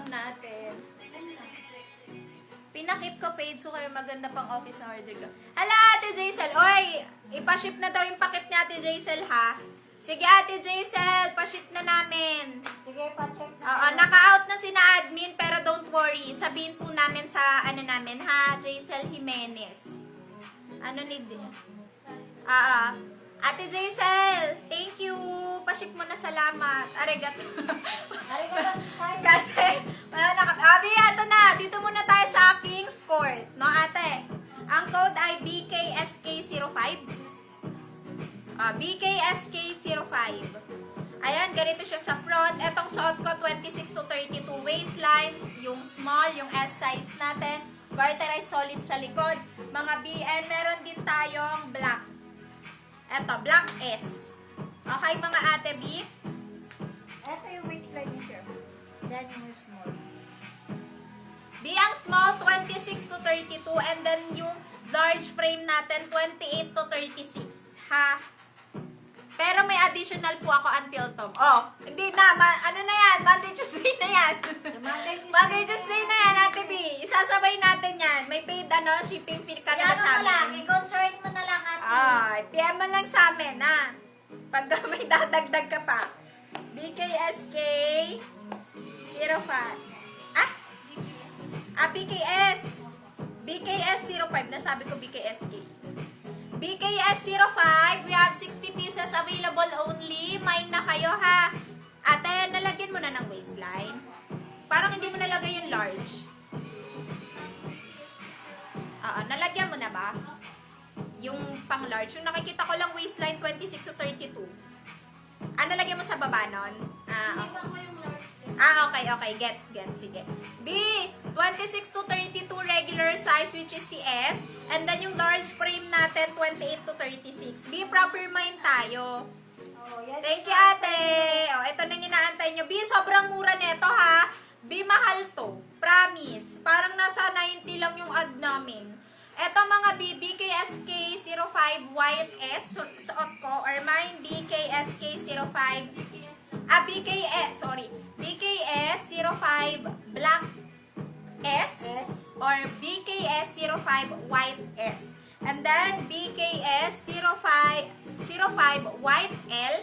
lang natin. Pinakip ko page so kayo maganda pang office na order ko. Hala, Ate Jaisel. Oy, ipaship na daw yung pakip ni Ate Jaisel, ha? Sige, Ate Jaisel, paship na namin. Sige, pa-check na. Oo, naka-out na si na admin, pero don't worry. Sabihin po namin sa, ano namin, ha? Jaisel Jimenez. Ano ni din? Ate Jaisel, thank you. Paship mo na, salamat. Arigato. Arigato. Kasi, wala na kami. Abi, ito na. Dito muna tayo sa King's Court. No, ate? Ang code ay BKSK05. BKSK05. Ayan, ganito siya sa front. Etong suot ko, 26 to 32 waistline. Yung small, yung S size natin. Garterized solid sa likod. Mga BN, meron din tayong black. Eto, black S. Okay, mga ate B? Ito yung waistline niya, sir. Yan yung small. B ang small, 26 to 32. And then yung large frame natin, 28 to 36. Ha? Pero may additional po ako until to. Oh, hindi na. Ano na yan? Monday, Tuesday na yan. Monday, Tuesday na yan, Ate B. Isasabay natin yan. May paid shipping fee ka na sa Ano mo lang, amin. i-concern mo na lang, ate. Ay, PM mo lang sa amin, ha? Pag may dadagdag ka pa. BKSK 05. BKS. BKS 05. Nasabi ko BKSK. BKS 05. We have 60 pieces available only. Mine na kayo, ha? Ate, nalagyan mo na ng waistline. Parang hindi mo nalagay yung large. Nalagyan mo na ba? Yung pang large. Yung nakikita ko lang waistline 26 to 32. Nalagyan mo sa baba nun? Okay. Gets. Sige. B, 26 to 32 regular size, which is si S. And then yung large frame natin, 28 to 36. B, proper mind tayo. Thank you, ate. Ito na yung inaantay nyo. B, sobrang mura nito, ha? B, mahal to. Promise. Parang nasa 90 lang yung ad namin. Ito mga B, BKSK05 white S, suot ko, or mine, BKSK05, BKS05 black S, or BKS05 white S. And then, BKS05 white L,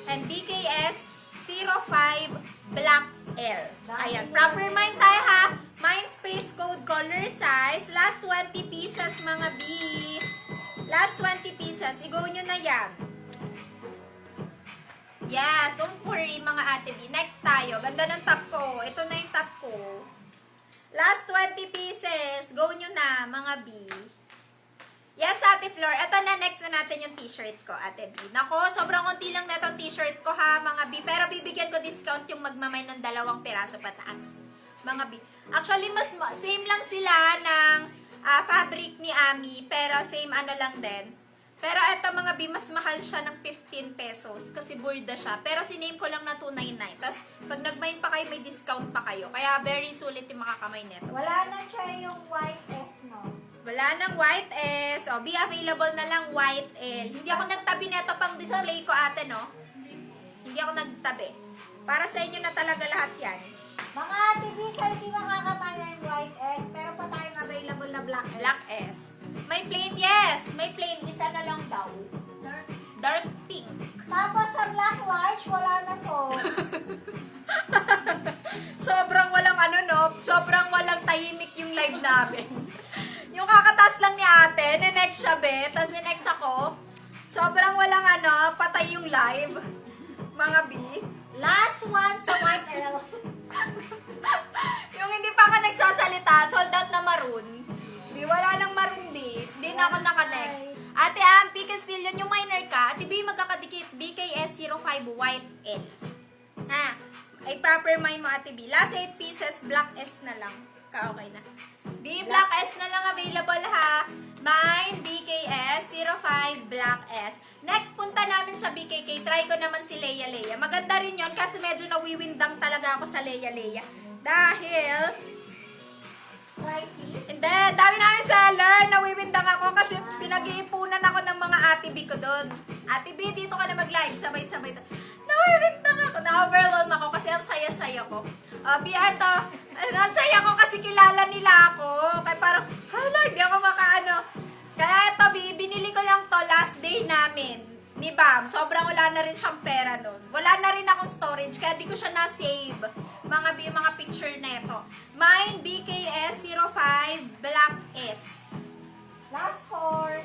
and BKS05 black L. Ayan, proper mind tayo, ha? Mind space code color size. Last 20 pieces, mga B. Last 20 pieces. I-go nyo na yan. Yes, don't worry, mga ate B. Next tayo. Ganda ng top ko. Ito na yung top ko. Last 20 pieces. Go nyo na, mga B. Yes, Ate Flor. Ito na, next na natin yung t-shirt ko, Ate B. Nako, sobrang konti lang na itong t-shirt ko, ha, mga B. Pero bibigyan ko discount yung magmamay ng 2 piraso pataas. Mga B. Actually, same lang sila ng fabric ni Ami. Pero same ano lang din. Pero ito, mga B, mas mahal siya ng 15 pesos. Kasi burda siya. Pero siname ko lang na 299. Tapos, pag nag-mine pa kayo, may discount pa kayo. Kaya very sulit yung mga kamay neto. Wala na siya yung white S, no? Wala nang white S. O, be available na lang white L. Hindi ako nagtabi neto pang display ko, ate, no? Hindi ako nagtabi. Para sa inyo na talaga lahat yan. Mga ate B, sa hindi makakamaya yung white S, pero pa tayong available na black S. Black S. May plain, yes. May plain. Isa na lang daw. Dark pink. Tapos sa black large, wala na po. Sobrang walang sobrang walang tahimik yung live namin. Yung kakatas lang ni ate, next siya, be. Tapos next ako, sobrang walang patay yung live. Mga B. Last one sa white L. Yung hindi pa ka nagsasalita, sold out na maroon. Di, wala nang maroon, di. Di na ako naka-next. Ate Ampi Castillo, yung minor ka, Ate B, magkakadikit, BKS05 white L. Ha? Ay, proper mind mo, Ate B. Last 8 pieces, black S na lang. Okay na. B, black S na lang available, ha? Mine, BKS05 black S. Next, punta namin sa BKK. Try ko naman si Leia Leia. Maganda rin yon kasi medyo nawiwindang talaga ako sa Leia Leia. Dahil, Pricey. hindi, dami namin seller. Nawiwindang ako kasi pinag-iipunan ako ng mga Ate B ko doon. Ate B, dito ka na mag-live. Sabay-sabay. Nawiwindang ako. Na-overwhelm ako kasi ang saya-saya ko. Ato, nasaya ko kasi kilala nila ako. Kaya parang, hala, hindi ako makaano. Kaya ito, binili ko lang to last day namin ni Bam. Sobrang wala na rin siyang pera nun. Wala na rin akong storage, kaya di ko siya na-save. Mga picture na ito. Mine, BKS05 Black S. Last 4.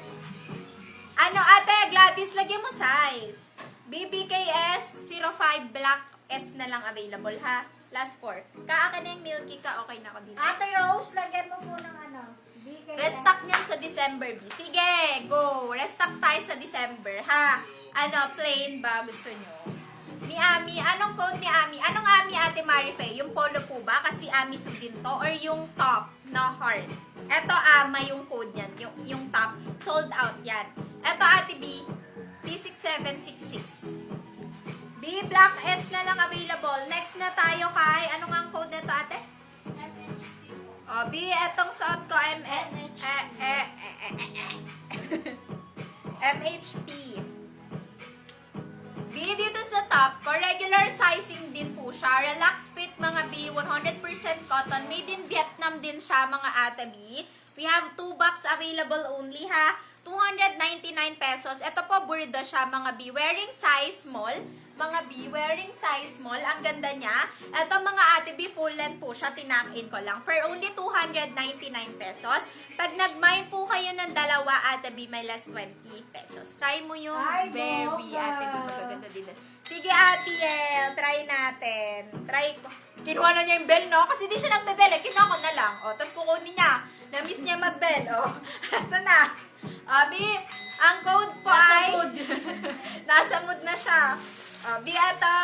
Ano, ate, Gladys, lagyan mo size. BBKS05 Black S na lang available, ha? Last 4. Kaakin na yung Milky ka, okay na ako dito. Ate Rose, lagyan mo po ng ano. BKS. Restock niyan sa December, B. Sige, go. Restock tayo sa December, ha? Ano, plain ba gusto nyo? Ni Ami, anong code ni Ami? Anong Ami, Ate Marife? Yung polo po ba? Kasi Ami din to? Or yung top na heart? Eto, Ama yung code niyan. Yung top. Sold out yan. Eto, Ate B. T6766. B, Black S na lang available. Next na tayo kay, ano nga ang code nito, Ate? B, etong suot ko, MHT. B, dito sa top ko, regular sizing din po siya. Relax fit, mga B, 100% cotton. Made in Vietnam din siya, mga Ate B. We have 2 box available only, ha? 299 pesos. Ito po, burda siya, mga B. Wearing size small. Mga B, wearing size small. Ang ganda niya. Ito, mga Ate B, full length po siya. Tinakin ko lang. For only 299 pesos. Pag nag-mine po kayo ng dalawa, Ate B, may less 20 pesos. Try mo yung Ay, very, boka. Ate B. Magaganda din. Sige, Ate Yel. Try natin. Try ko. Kinuha na niya yung bell, no? Kasi di siya nagbe-bell. Eh. Kinuha ko na lang. O, tapos kukunin niya. Na-miss niya mag-bell. O, ito na. Abi, ang code po ay... Nasa mood na siya. Abi, ito.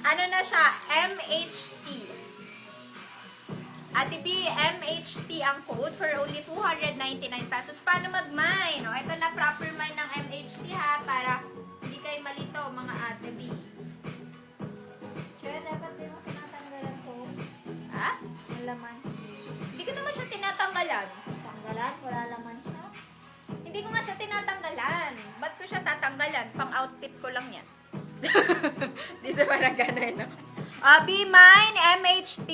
Ano na siya? MHT. Ate B, MHT ang code for only 299 pesos. Paano mag-mine? O, ito na proper mine ng MHT, ha? Para hindi kayo malito, mga Ate B. Kaya dapat din mo tinatanggalan ko. Ha? Ang laman. Hindi ko naman siya tinatanggalan. Tanggalan, wala laman siya. Hindi ko nga siya tinatanggalan. Ba't ko siya tatanggalan? Pang-outfit ko lang yan. Dito ba na gano'n, no? Be mine, MHT.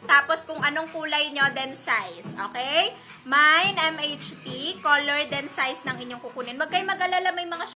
Tapos kung anong kulay nyo, then size. Okay? Mine, MHT. Color, then size ng inyong kukunin. Huwag kayo mag-alala, may mga